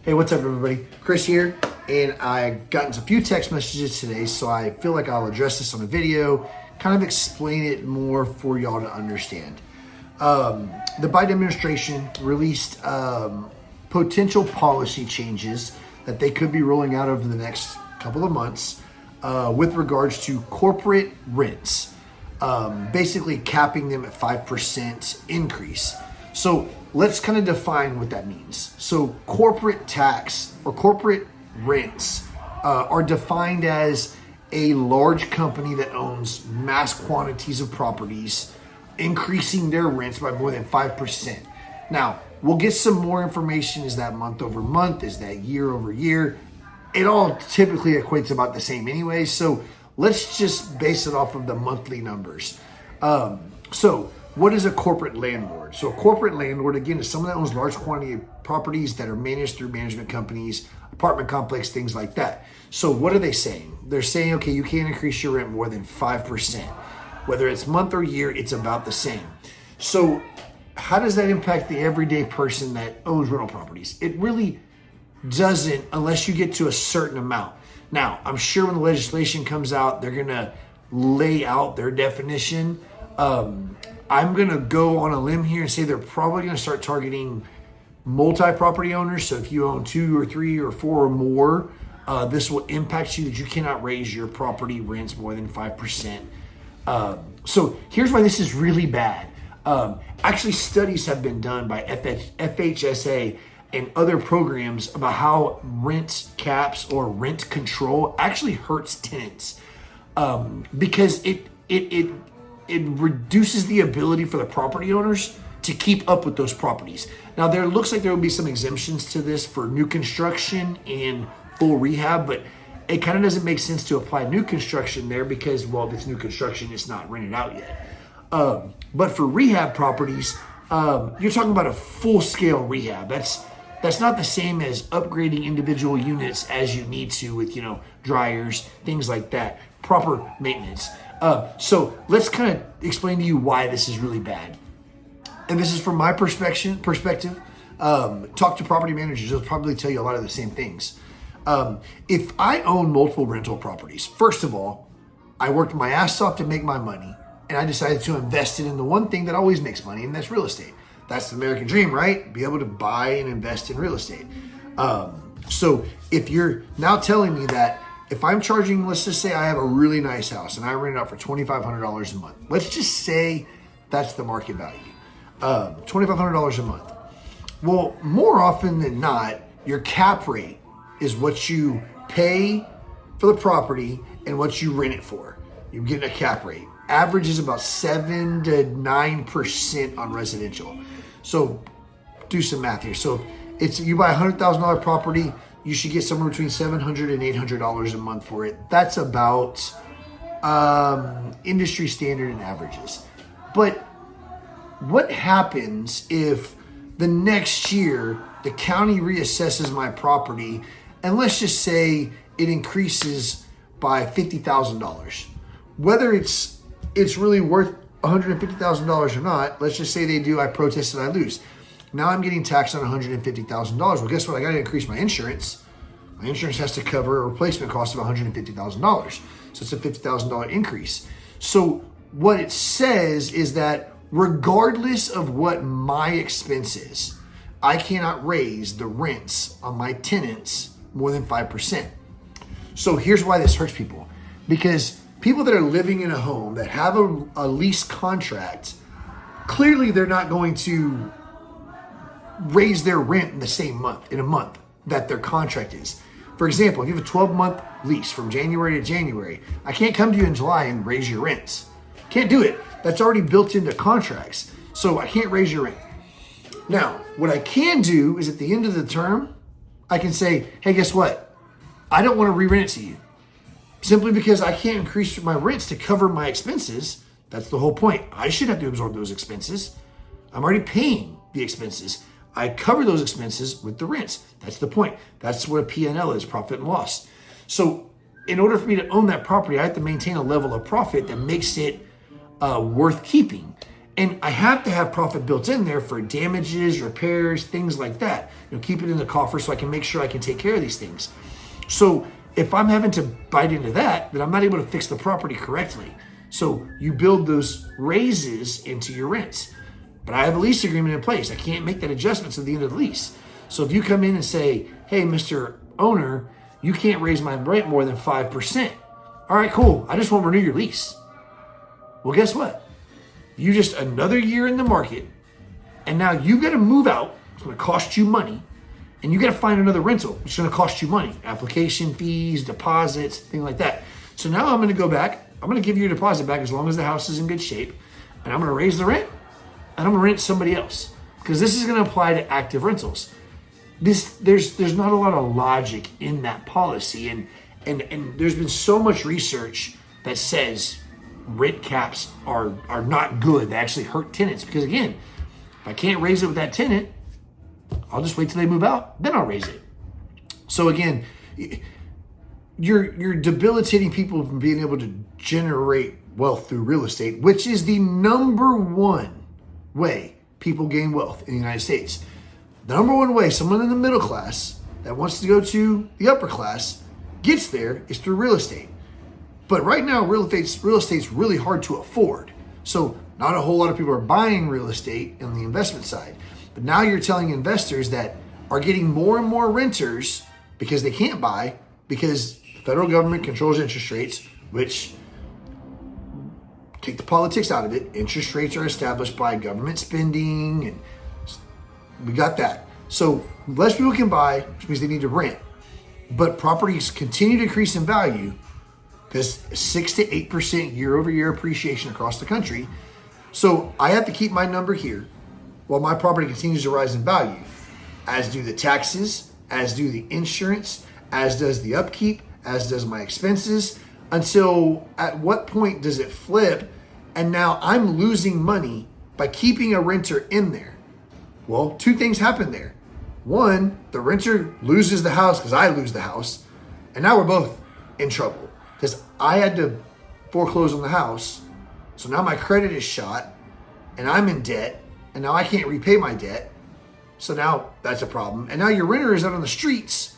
Hey, what's up, everybody? Chris here, and I've gotten a few text messages today, so I feel like I'll address this on a video, kind of explain it more for y'all to understand. The Biden administration released potential policy changes that they could be rolling out over the next couple of months with regards to corporate rents, basically capping them at 5% increase. So let's kind of define what that means. So corporate tax or corporate rents are defined as a large company that owns mass quantities of properties, increasing their rents by more than 5%. Now, we'll get some more information. Is that month over month? Is that year over year? It all typically equates about the same anyway. So let's just base it off of the monthly numbers. So what is a corporate landlord? So a corporate landlord, again, is someone that owns large quantity of properties that are managed through management companies, apartment complex, things like that. So what are they saying? They're saying, okay, you can't increase your rent more than 5%. Whether it's month or year, it's about the same. So how does that impact the everyday person that owns rental properties? It really doesn't unless you get to a certain amount. Now, I'm sure when the legislation comes out, they're going to lay out their definition. I'm going to go on a limb here and say they're probably going to start targeting multi-property owners. So if you own 2 or 3 or 4 or more, this will impact you that you cannot raise your property rents more than 5%. So here's why this is really bad. Actually, studies have been done by FHSA and other programs about how rent caps or rent control actually hurts tenants because it reduces the ability for the property owners to keep up with those properties. Now, there looks like there will be some exemptions to this for new construction and full rehab, but it kind of doesn't make sense to apply new construction there because, well, if it's new construction, it's not rented out yet. But for rehab properties, you're talking about a full-scale rehab. That's not the same as upgrading individual units as you need to with, dryers, things like that, proper maintenance. So let's kind of explain to you why this is really bad. And this is from my perspective. Talk to property managers, they'll probably tell you a lot of the same things. If I own multiple rental properties, first of all, I worked my ass off to make my money, and I decided to invest it in the one thing that always makes money, and that's real estate. That's the American dream, right? Be able to buy and invest in real estate. So if you're now telling me that if I'm charging, let's just say I have a really nice house and I rent it out for $2,500 a month. Let's just say that's the market value, $2,500 a month. Well, more often than not, your cap rate is what you pay for the property and what you rent it for. You're getting a cap rate. Average is about 7 to 9% on residential. So do some math here. So it's you buy a $100,000 property, you should get somewhere between $700 and $800 a month for it. That's about industry standard and averages. But what happens if the next year the county reassesses my property and let's just say it increases by $50,000? Whether it's really worth $150,000 or not, let's just say they do, I protest and I lose. Now I'm getting taxed on $150,000. Well, guess what? I got to increase my insurance. My insurance has to cover a replacement cost of $150,000. So it's a $50,000 increase. So what it says is that regardless of what my expense is, I cannot raise the rents on my tenants more than 5%. So here's why this hurts people. Because people that are living in a home that have a lease contract, clearly they're not going to raise their rent in a month that their contract is. For example, if you have a 12-month lease from January to January, I can't come to you in July and raise your rents. Can't do it. That's already built into contracts. So I can't raise your rent. Now, what I can do is at the end of the term, I can say, hey, guess what? I don't want to re-rent it to you. Simply because I can't increase my rents to cover my expenses. That's the whole point. I should have to absorb those expenses. I'm already paying the expenses. I cover those expenses with the rents. That's the point. That's what a P&L is, profit and loss. So in order for me to own that property, I have to maintain a level of profit that makes it worth keeping. And I have to have profit built in there for damages, repairs, things like that. Keep it in the coffer so I can make sure I can take care of these things. So if I'm having to bite into that, then I'm not able to fix the property correctly. So you build those raises into your rents. But I have a lease agreement in place. I can't make that adjustment to the end of the lease. So if you come in and say, hey, Mr. Owner, you can't raise my rent more than 5%. All right, cool. I just won't renew your lease. Well, guess what? You just another year in the market, and now you got to move out. It's going to cost you money, and you got to find another rental. It's going to cost you money, application fees, deposits, things like that. So now I'm going to go back. I'm going to give you your deposit back as long as the house is in good shape, and I'm going to raise the rent, and I'm going to rent somebody else because this is going to apply to active rentals. There's not a lot of logic in that policy, and there's been so much research that says rent caps are not good. They actually hurt tenants because, again, if I can't raise it with that tenant, I'll just wait till they move out, then I'll raise it. So again, you're debilitating people from being able to generate wealth through real estate, which is the number one way people gain wealth in the United States. The number one way someone in the middle class that wants to go to the upper class gets there is through real estate. But right now, real estate's really hard to afford. So not a whole lot of people are buying real estate on the investment side. But now you're telling investors that are getting more and more renters because they can't buy because the federal government controls interest rates, which, take the politics out of it, interest rates are established by government spending, and we got that. So less people can buy, which means they need to rent. But properties continue to increase in value because 6 to 8% year over year appreciation across the country. So I have to keep my number here while my property continues to rise in value, as do the taxes, as do the insurance, as does the upkeep, as does my expenses, until at what point does it flip and now I'm losing money by keeping a renter in there? Well, two things happen there. One, the renter loses the house because I lose the house, and now we're both in trouble because I had to foreclose on the house. So now my credit is shot and I'm in debt, and now I can't repay my debt. So now that's a problem. And now your renter is out on the streets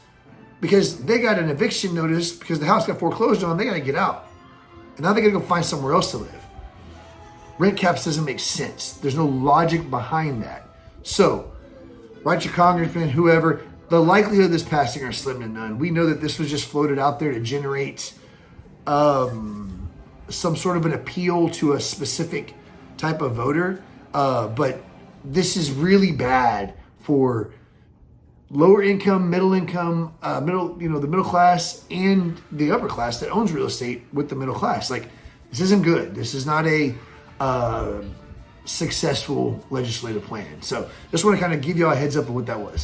because they got an eviction notice because the house got foreclosed on. They got to get out. And now they got to go find somewhere else to live. Rent caps doesn't make sense. There's no logic behind that. So, write your congressman, whoever, the likelihood of this passing are slim to none. We know that this was just floated out there to generate some sort of an appeal to a specific type of voter. But this is really bad for lower income, the middle class and the upper class that owns real estate with the middle class. Like, this isn't good. This is not a successful legislative plan. So just want to kind of give you all a heads up of what that was.